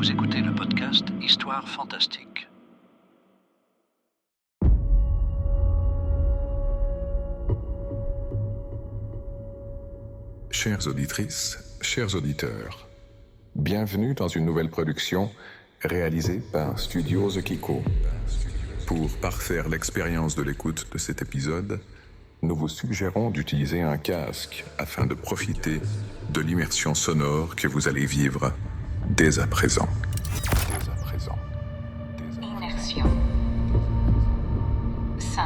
Vous écoutez le podcast Histoire fantastique. Chères auditrices, chers auditeurs, bienvenue dans une nouvelle production réalisée par Studios Kiko. Pour parfaire l'expérience de l'écoute de cet épisode, nous vous suggérons d'utiliser un casque afin de profiter de l'immersion sonore que vous allez vivre dès à présent. Immersion. 5,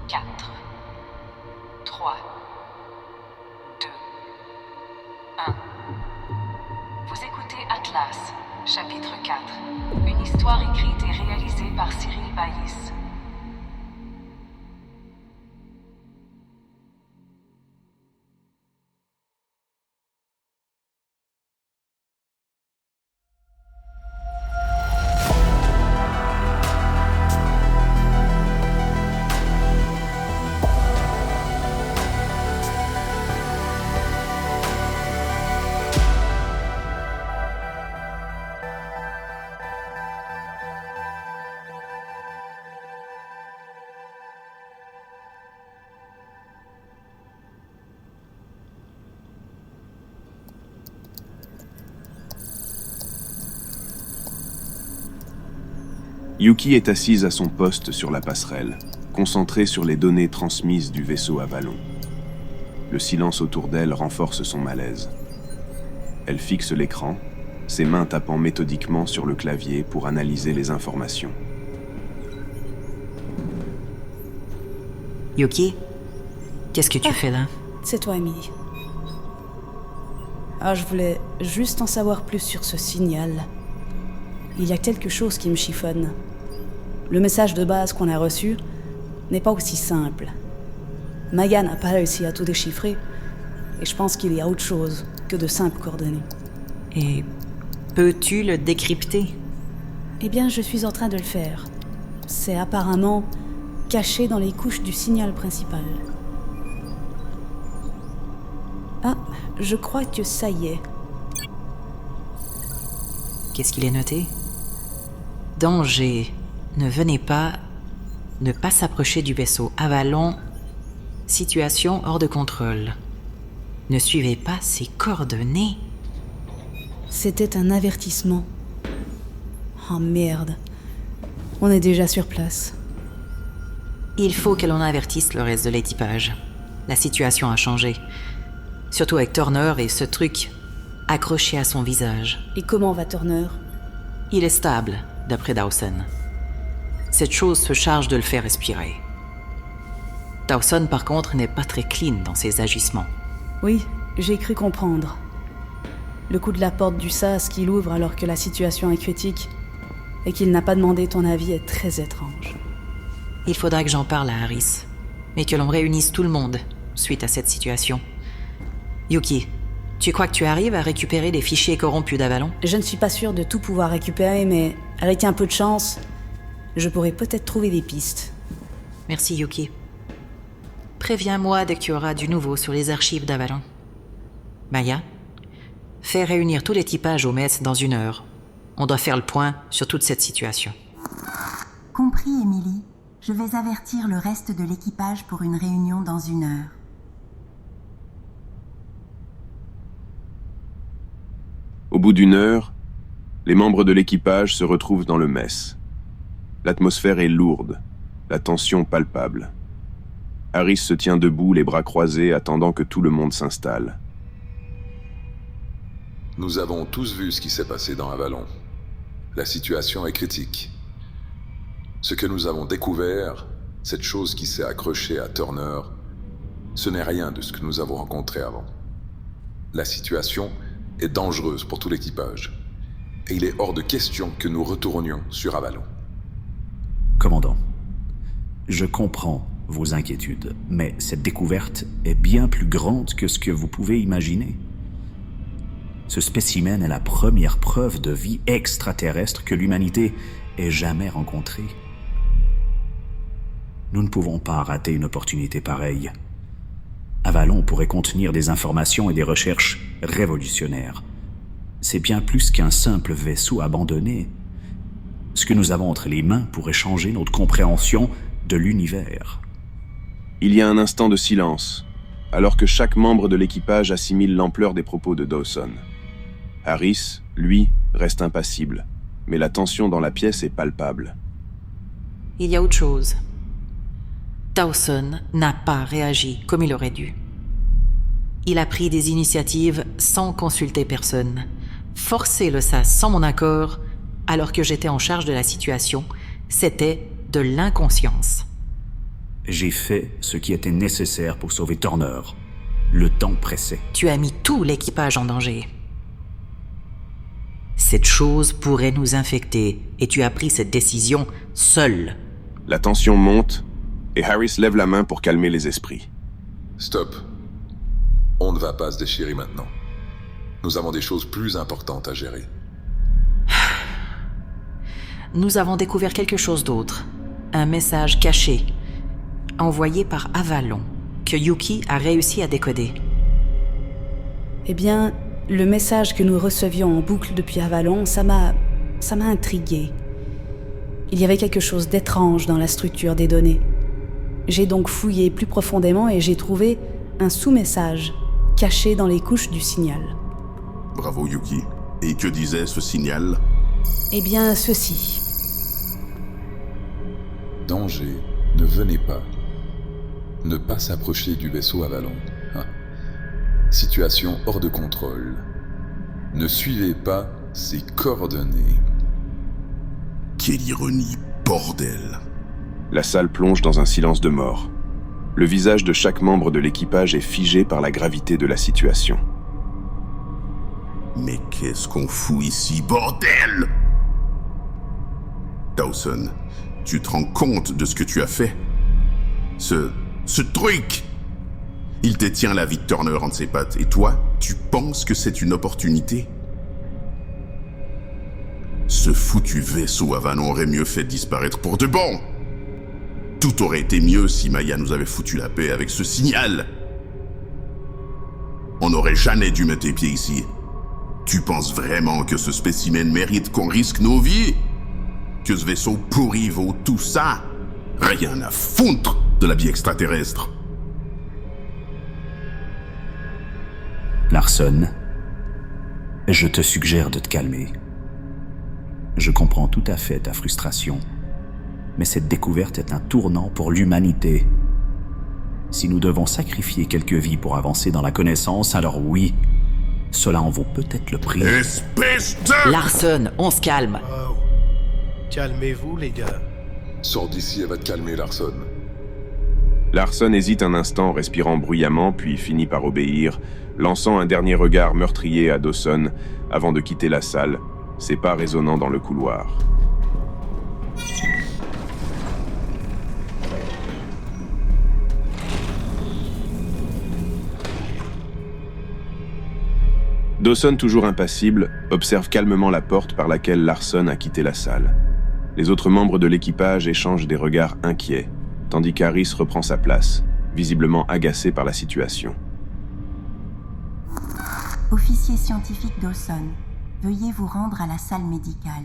4, 3, 2, 1. Vous écoutez Atlas, chapitre 4. Une histoire écrite et réalisée par Cyril Baïs. Yuki est assise à son poste sur la passerelle, concentrée sur les données transmises du vaisseau Avalon. Le silence autour d'elle renforce son malaise. Elle fixe l'écran, ses mains tapant méthodiquement sur le clavier pour analyser les informations. Yuki, qu'est-ce que tu fais là? C'est toi, Emily. Je voulais juste en savoir plus sur ce signal. Il y a quelque chose qui me chiffonne. Le message de base qu'on a reçu n'est pas aussi simple. Maya n'a pas réussi à tout déchiffrer, et je pense qu'il y a autre chose que de simples coordonnées. Et peux-tu le décrypter? Eh bien, je suis en train de le faire. C'est apparemment caché dans les couches du signal principal. Ah, je crois que ça y est. Qu'est-ce qu'il est noté? Danger. Ne venez pas. Ne pas s'approcher du vaisseau Avalon. Situation hors de contrôle. Ne suivez pas ces coordonnées. C'était un avertissement. Oh merde. On est déjà sur place. Il faut que l'on avertisse le reste de l'équipage. La situation a changé. Surtout avec Turner et ce truc accroché à son visage. Et comment va Turner? Il est stable, d'après Dawson. Cette chose se charge de le faire respirer. Dawson, par contre, n'est pas très clean dans ses agissements. Oui, j'ai cru comprendre. Le coup de la porte du sas qu'il ouvre alors que la situation est critique et qu'il n'a pas demandé ton avis est très étrange. Il faudra que j'en parle à Harris, mais que l'on réunisse tout le monde suite à cette situation. Yuki, tu crois que tu arrives à récupérer les fichiers corrompus d'Avalon? Je ne suis pas sûre de tout pouvoir récupérer, mais avec un peu de chance, je pourrais peut-être trouver des pistes. Merci, Yuki. Préviens-moi dès qu'il y aura du nouveau sur les archives d'Avalon. Maya, fais réunir tout l'équipage au mess dans 1 heure. On doit faire le point sur toute cette situation. Compris, Emily. Je vais avertir le reste de l'équipage pour une réunion dans 1 heure. Au bout d'1 heure, les membres de l'équipage se retrouvent dans le mess. L'atmosphère est lourde, la tension palpable. Harris se tient debout, les bras croisés, attendant que tout le monde s'installe. Nous avons tous vu ce qui s'est passé dans Avalon. La situation est critique. Ce que nous avons découvert, cette chose qui s'est accrochée à Turner, ce n'est rien de ce que nous avons rencontré avant. La situation est dangereuse pour tout l'équipage. Et il est hors de question que nous retournions sur Avalon. Commandant, je comprends vos inquiétudes, mais cette découverte est bien plus grande que ce que vous pouvez imaginer. Ce spécimen est la première preuve de vie extraterrestre que l'humanité ait jamais rencontrée. Nous ne pouvons pas rater une opportunité pareille. Avalon pourrait contenir des informations et des recherches révolutionnaires. c'est bien plus qu'un simple vaisseau abandonné. Ce que nous avons entre les mains pourrait changer notre compréhension de l'univers. Il y a un instant de silence, alors que chaque membre de l'équipage assimile l'ampleur des propos de Dawson. Harris, lui, reste impassible, mais la tension dans la pièce est palpable. Il y a autre chose. Dawson n'a pas réagi comme il aurait dû. Il a pris des initiatives sans consulter personne, forcé le SAS sans mon accord, alors que j'étais en charge de la situation. C'était de l'inconscience. J'ai fait ce qui était nécessaire pour sauver Turner. Le temps pressait. Tu as mis tout l'équipage en danger. Cette chose pourrait nous infecter, et tu as pris cette décision seul. La tension monte, et Harris lève la main pour calmer les esprits. Stop. On ne va pas se déchirer maintenant. Nous avons des choses plus importantes à gérer. Nous avons découvert quelque chose d'autre. Un message caché, envoyé par Avalon, que Yuki a réussi à décoder. Eh bien, le message que nous recevions en boucle depuis Avalon, ça m'a intrigué. Il y avait quelque chose d'étrange dans la structure des données. J'ai donc fouillé plus profondément et j'ai trouvé un sous-message caché dans les couches du signal. Bravo Yuki. Et que disait ce signal? Eh bien, ceci. Danger, ne venez pas. Ne pas s'approcher du vaisseau Avalon. Ah. Situation hors de contrôle. Ne suivez pas ses coordonnées. Quelle ironie, bordel! La salle plonge dans un silence de mort. Le visage de chaque membre de l'équipage est figé par la gravité de la situation. Mais qu'est-ce qu'on fout ici, bordel? Dawson, tu te rends compte de ce que tu as fait? Ce truc! Il détient la vie de Turner entre ses pattes, et toi, tu penses que c'est une opportunité? Ce foutu vaisseau Avalon aurait mieux fait disparaître pour de bon! Tout aurait été mieux si Maya nous avait foutu la paix avec ce signal! On n'aurait jamais dû mettre les pieds ici. Tu penses vraiment que ce spécimen mérite qu'on risque nos vies? Que ce vaisseau pourri vaut tout ça? Rien à foutre de la vie extraterrestre! Larson, je te suggère de te calmer. Je comprends tout à fait ta frustration, mais cette découverte est un tournant pour l'humanité. Si nous devons sacrifier quelques vies pour avancer dans la connaissance, alors oui, cela en vaut peut-être le prix. Espèce de... Larson, on se calme. Wow. Calmez-vous, les gars. Sors d'ici et va te calmer, Larson. Larson hésite un instant, respirant bruyamment, puis finit par obéir, lançant un dernier regard meurtrier à Dawson avant de quitter la salle, ses pas résonnant dans le couloir. Dawson, toujours impassible, observe calmement la porte par laquelle Larson a quitté la salle. Les autres membres de l'équipage échangent des regards inquiets, tandis qu'Harris reprend sa place, visiblement agacé par la situation. Officier scientifique Dawson, veuillez vous rendre à la salle médicale.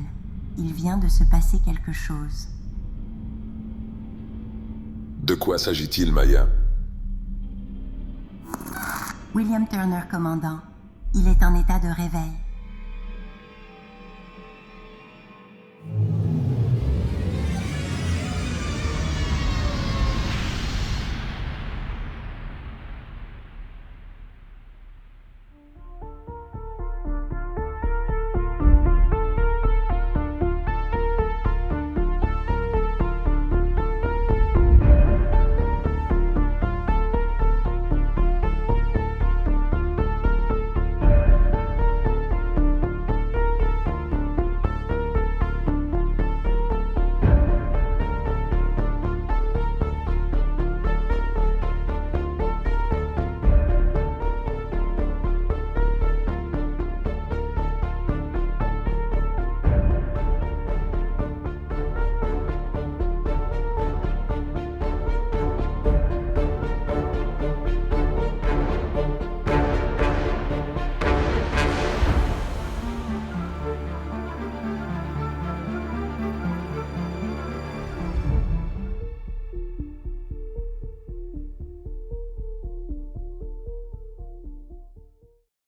Il vient de se passer quelque chose. De quoi s'agit-il, Maya? William Turner, commandant. Il est en état de réveil.